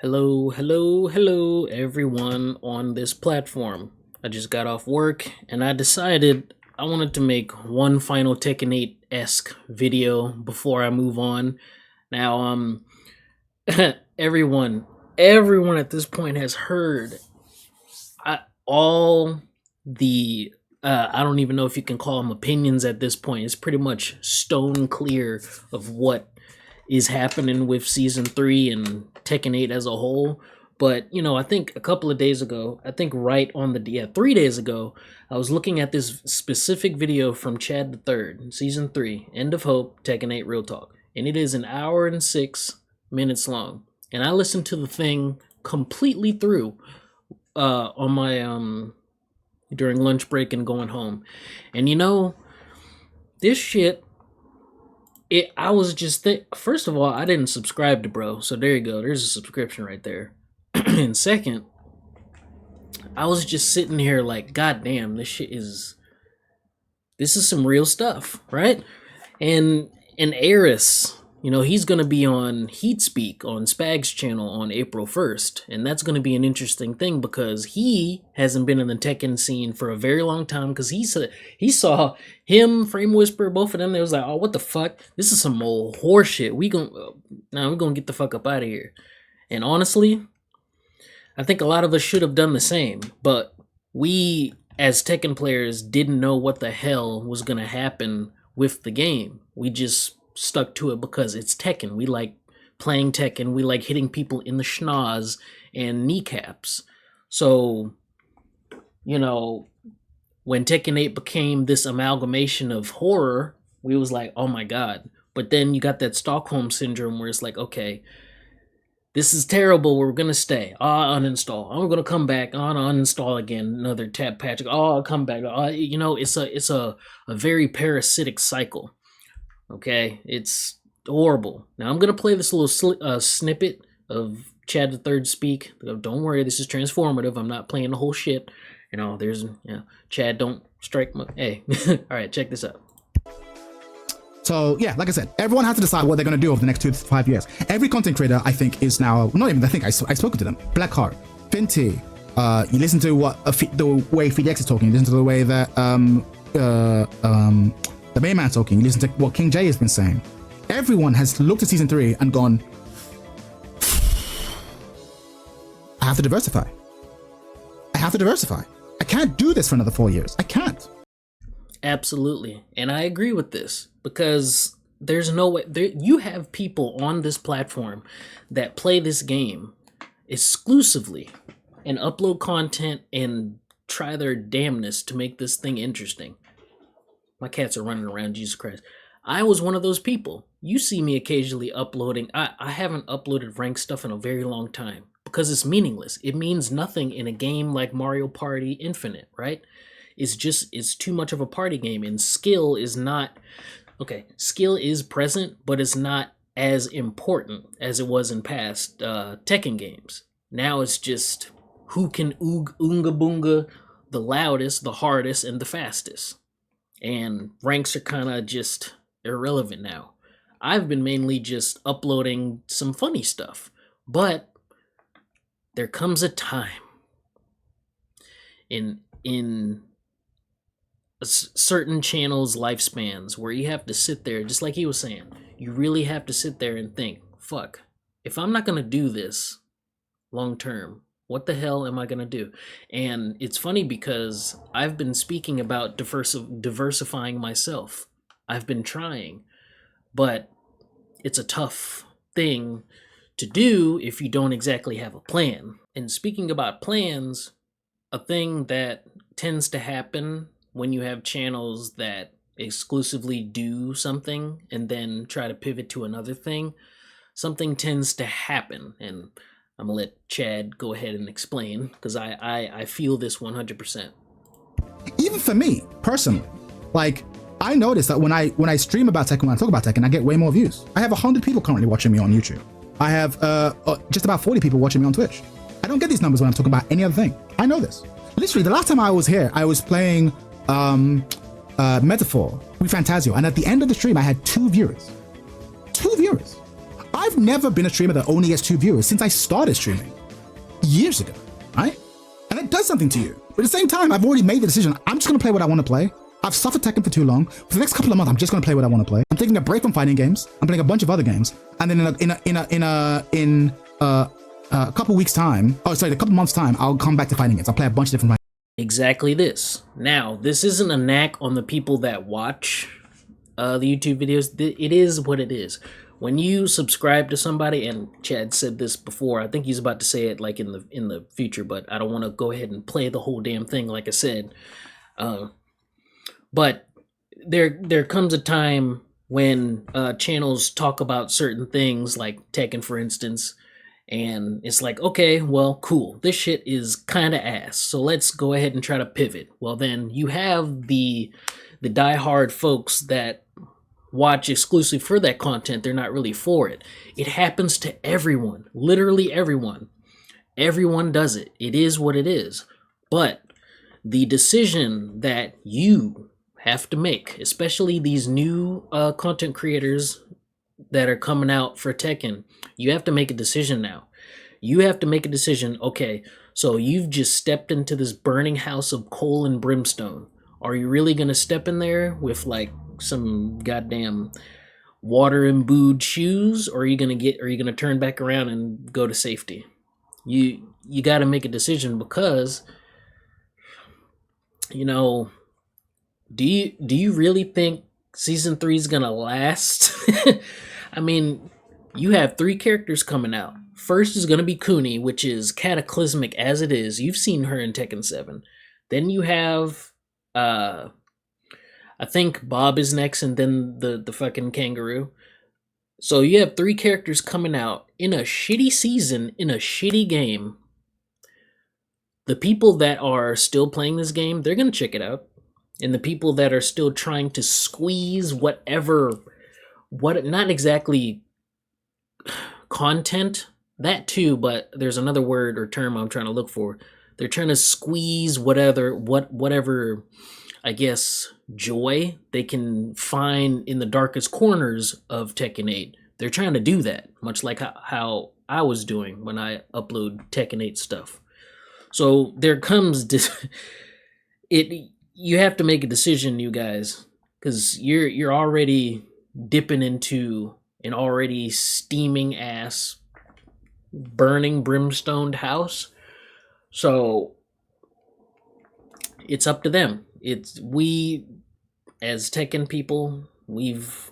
Hello, everyone on this platform. I just got off work and I decided I wanted to make one final Tekken 8-esque video before I move on. Now, everyone, everyone at this point has heard all the I don't even know if you can call them opinions at this point. It's pretty much stone clear of what is happening with season 3 and Tekken 8 as a whole. But I think a couple of days ago, I think right on the 3 days ago, I was looking at this specific video from Chad the Third, season 3, End of Hope, Tekken 8 Real Talk, and it is an hour and 6 minutes long. And I listened to the thing completely through on my during lunch break and going home, and this shit. I was just first of all, I didn't subscribe to bro, so there you go. There's a subscription right there. And second, I was just sitting here like, God damn, this is some real stuff, right? And Eris, he's gonna be on Heat Speak on Spag's channel on April 1st, and that's gonna be an interesting thing because he hasn't been in the Tekken scene for a very long time. Because he saw him, Frame Whisper, both of them. They was like, oh, what the fuck? This is some old horseshit. We're gonna get the fuck up out of here. And honestly, I think a lot of us should have done the same, but we as Tekken players didn't know what the hell was gonna happen with the game. We just stuck to it because it's Tekken. We like playing Tekken. We like hitting people in the schnoz and kneecaps. So, when Tekken 8 became this amalgamation of horror, we was like, oh my god. But then you got that Stockholm syndrome where it's like, okay, this is terrible. We're gonna stay. Uninstall. I'm gonna come back. Uninstall again. Another tab patch. I'll come back. It's a very parasitic cycle. Okay, it's horrible. Now I'm gonna play this little snippet of Chad the Third speak. Don't worry, this is transformative. I'm not playing the whole shit. There's Chad, don't strike my. Hey, all right, check this out. So yeah, like I said, everyone has to decide what they're gonna do over the next 2 to 5 years. Every content creator, I think, is now not even. I think I spoken to them. Blackheart, Finty. You listen to what the way FDX is talking. You listen to the way that the main man's talking. You listen to what King J has been saying. Everyone has looked at season 3 and gone, I have to diversify. I can't do this for another 4 years. I can't. Absolutely. And I agree with this because there's no way. You have people on this platform that play this game exclusively and upload content and try their damnness to make this thing interesting. My cats are running around, Jesus Christ. I was one of those people. You see me occasionally uploading. I haven't uploaded ranked stuff in a very long time because it's meaningless. It means nothing in a game like Mario Party Infinite, right? It's too much of a party game, and skill is not... Okay, skill is present, but it's not as important as it was in past Tekken games. Now it's just who can oonga boonga the loudest, the hardest, and the fastest. And ranks are kind of just irrelevant now. I've been mainly just uploading some funny stuff, but there comes a time in certain channels' lifespans where you have to sit there, just like he was saying, you really have to sit there and think, fuck, if I'm not going to do this long term, what the hell am I going to do? And it's funny because I've been speaking about diversifying myself. I've been trying, but it's a tough thing to do if you don't exactly have a plan. And speaking about plans, a thing that tends to happen when you have channels that exclusively do something and then try to pivot to another thing, something tends to happen. And I'm gonna let Chad go ahead and explain because I feel this 100%. Even for me personally, like I noticed that when I stream about Tekken, when I talk about Tekken, I get way more views. I have 100 people currently watching me on YouTube. I have just about 40 people watching me on Twitch. I don't get these numbers when I'm talking about any other thing. I know this. Literally, the last time I was here, I was playing Metaphor with Fantasio, and at the end of the stream, I had 2 viewers. 2 viewers. I've I've never been a streamer that only gets 2 viewers since I started streaming years ago, right? And it does something to you. But at the same time, I've already made the decision. I'm just gonna play what I want to play. I've suffered Tekken for too long. For the next couple of months, I'm just gonna play what I want to play. I'm taking a break from fighting games. I'm playing a bunch of other games, and then in a couple weeks time, a couple months time, I'll come back to fighting games. I'll play a bunch of different. Exactly this. Now, this isn't a knack on the people that watch the YouTube videos. It is what it is. When you subscribe to somebody, and Chad said this before, I think he's about to say it like in the future, but I don't want to go ahead and play the whole damn thing like I said. But there comes a time when channels talk about certain things, like Tekken, for instance, and it's like, okay, well, cool. This shit is kind of ass, so let's go ahead and try to pivot. Well, then you have the diehard folks that watch exclusively for that content. They're not really for it. It happens to everyone, literally everyone. Everyone does it. It is what it is. But the decision that you have to make, especially these new content creators that are coming out for Tekken, you have to make a decision now. You have to make a decision. Okay, so you've just stepped into this burning house of coal and brimstone. Are you really gonna step in there with like some goddamn water imbued shoes, or are you gonna turn back around and go to safety? You got to make a decision, because do you really think season 3 is gonna last? I mean, you have 3 characters coming out. First is gonna be Kuni, which is cataclysmic as it is. You've seen her in Tekken 7. Then you have I think Bob is next, and then the fucking kangaroo. So you have 3 characters coming out in a shitty season, in a shitty game. The people that are still playing this game, they're gonna check it out. And the people that are still trying to squeeze what not exactly content, that too, but there's another word or term I'm trying to look for. They're trying to squeeze whatever I guess joy they can find in the darkest corners of Tekken 8. They're trying to do that, much like how I was doing when I upload Tekken 8 stuff. So there comes you have to make a decision, you guys, because you're already dipping into an already steaming ass, burning brimstoned house. So it's up to them. We as Tekken people, we've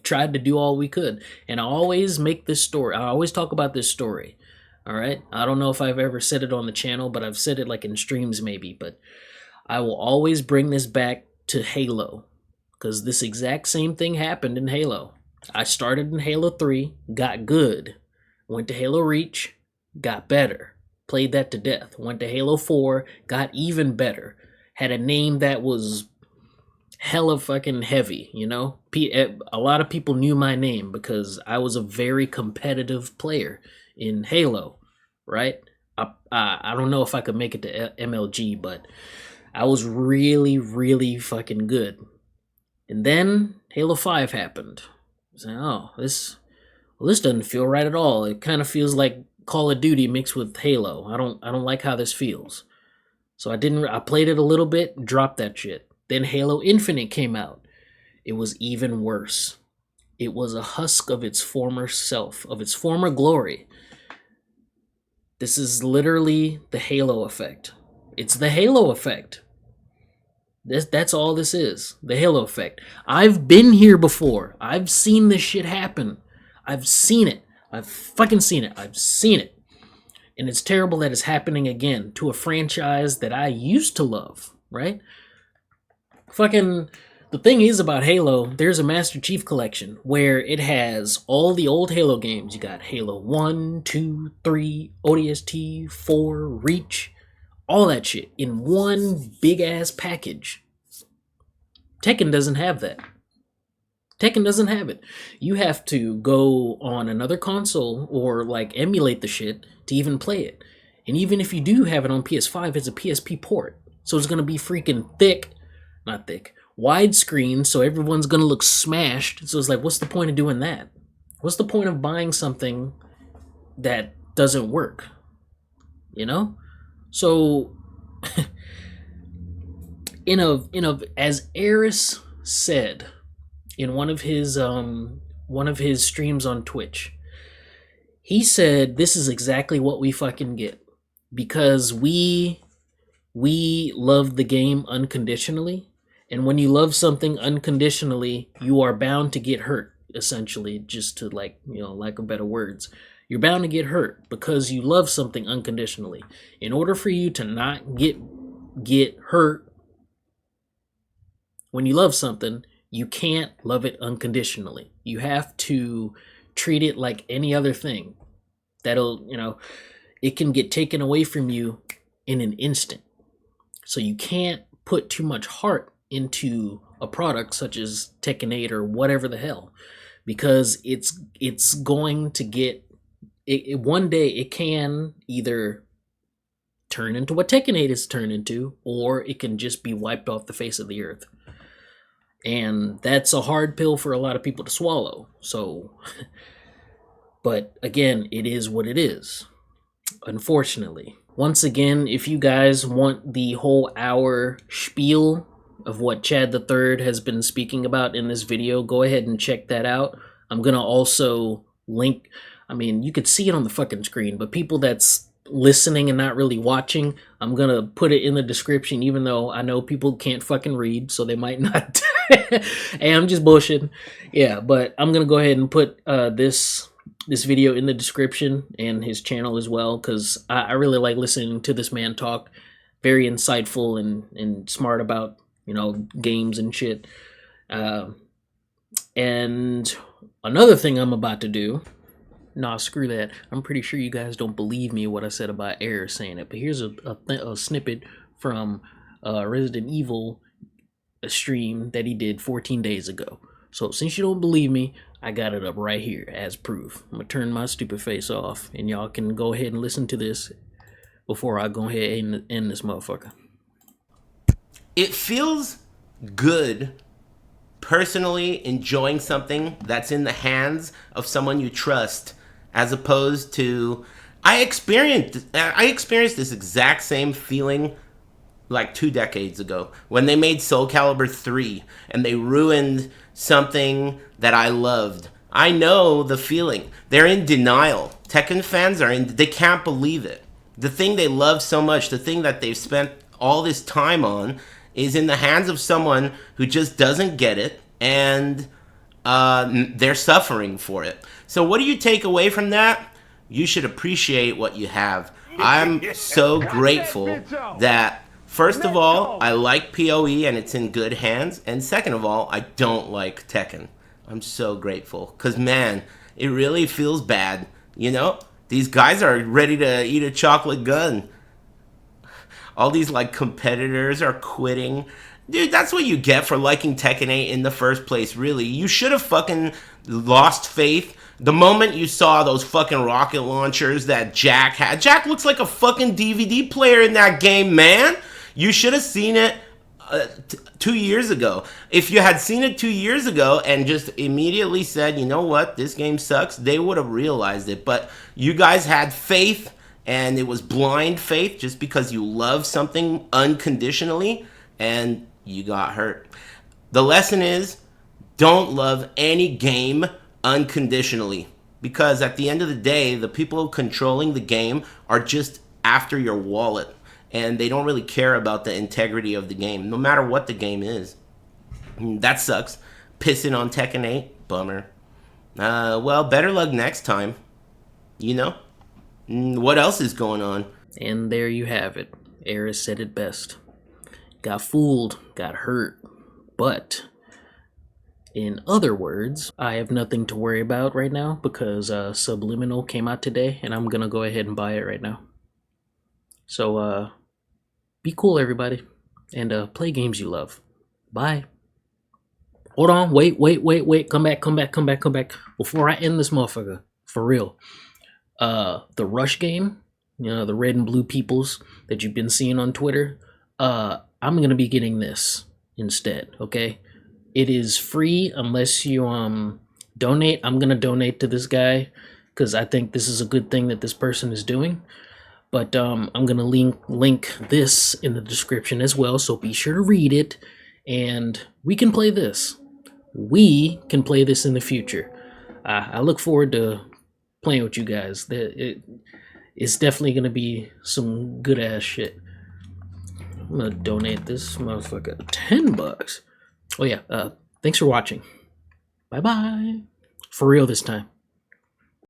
tried to do all we could, and I always make this story. I always talk about this story. All right. I don't know if I've ever said it on the channel, but I've said it like in streams maybe. But I will always bring this back to Halo, because this exact same thing happened in Halo. I started in Halo 3, got good, went to Halo Reach, got better, played that to death, went to Halo 4, got even better, had a name that was hella fucking heavy, a lot of people knew my name because I was a very competitive player in Halo, right? I don't know if I could make it to MLG, but I was really, really fucking good. And then Halo 5 happened. I was like, this doesn't feel right at all. It kind of feels like Call of Duty mixed with Halo. I don't like how this feels. So I played it a little bit, dropped that shit. Then Halo Infinite came out. It was even worse. It was a husk of its former self, of its former glory. This is literally the Halo effect. It's the Halo effect. That's all this is. The Halo effect. I've been here before. I've seen this shit happen. I've seen it. I've fucking seen it. I've seen it. And it's terrible that it's happening again to a franchise that I used to love, right? Fucking, the thing is about Halo, there's a Master Chief Collection where it has all the old Halo games. You got Halo 1, 2, 3, ODST, 4, Reach, all that shit in one big ass package. Tekken doesn't have that. Tekken doesn't have it. You have to go on another console or like emulate the shit to even play it. And even if you do have it on PS5, it's a PSP port. So it's going to be freaking widescreen, so everyone's going to look smashed. So it's like, what's the point of doing that? What's the point of buying something that doesn't work? You know? So as Eris said in one of his streams on Twitch, he said this is exactly what we fucking get because we love the game unconditionally, and when you love something unconditionally, you are bound to get hurt, essentially, just to like, lack of better words. You're bound to get hurt because you love something unconditionally. In order for you to not get hurt when you love something, you can't love it unconditionally. You have to treat it like any other thing. It can get taken away from you in an instant. So you can't put too much heart into a product such as Tekken 8 or whatever the hell, because it's going to get it one day. It can either turn into what Tekken 8 is turned into, or it can just be wiped off the face of the earth. And that's a hard pill for a lot of people to swallow. So, but again, it is what it is, unfortunately. Once again, if you guys want the whole hour spiel of what Chad the Third has been speaking about in this video, go ahead and check that out. I'm going to also link, you could see it on the fucking screen, but people that's listening and not really watching, I'm going to put it in the description, even though I know people can't fucking read, so they might not. Hey, I'm just bullshitting. Yeah, but I'm going to go ahead and put this video in the description and his channel as well, because I really like listening to this man talk. Very insightful and smart about, games and shit. And another thing I'm about to do, nah, screw that. I'm pretty sure you guys don't believe me what I said about Air saying it, but here's a snippet from Resident Evil stream that he did 14 days ago. So since you don't believe me, I got it up right here as proof. I'm gonna turn my stupid face off, and y'all can go ahead and listen to this before I go ahead and end this motherfucker. It feels good, personally, enjoying something that's in the hands of someone you trust, as opposed to I experienced this exact same feeling like 2 decades ago when they made Soul Calibur 3 and they ruined something that I loved. I know the feeling. They're in denial. Tekken fans they can't believe it. The thing they love so much, the thing that they've spent all this time on, is in the hands of someone who just doesn't get it, and they're suffering for it. So what do you take away from that? You should appreciate what you have. I'm so grateful that, first of all, I like PoE and it's in good hands. And second of all, I don't like Tekken. I'm so grateful. Because, man, it really feels bad. These guys are ready to eat a chocolate gun. All these, competitors are quitting. Dude, that's what you get for liking Tekken 8 in the first place, really. You should have fucking lost faith the moment you saw those fucking rocket launchers that Jack had. Jack looks like a fucking DVD player in that game, man. You should have seen it 2 years ago. If you had seen it 2 years ago and just immediately said, you know what, this game sucks, they would have realized it. But you guys had faith, and it was blind faith just because you love something unconditionally, and you got hurt. The lesson is, don't love any game unconditionally, because at the end of the day, the people controlling the game are just after your wallet. And they don't really care about the integrity of the game, no matter what the game is. That sucks. Pissing on Tekken 8, bummer. Well, better luck next time. What else is going on? And there you have it. Eris said it best. Got fooled, got hurt, but in other words, I have nothing to worry about right now because Subliminal came out today, and I'm gonna go ahead and buy it right now. So, be cool, everybody, and play games you love. Bye. Hold on, wait. Come back. Before I end this motherfucker, for real. The Rush game, the red and blue peoples that you've been seeing on Twitter, I'm gonna be getting this instead, okay? It is free unless you donate. I'm gonna donate to this guy because I think this is a good thing that this person is doing. But I'm gonna link this in the description as well, so be sure to read it, and we can play this. We can play this in the future. I look forward to playing with you guys. It's definitely gonna be some good ass shit. I'm gonna donate this motherfucker $10. Oh yeah. Thanks for watching. Bye bye. For real this time.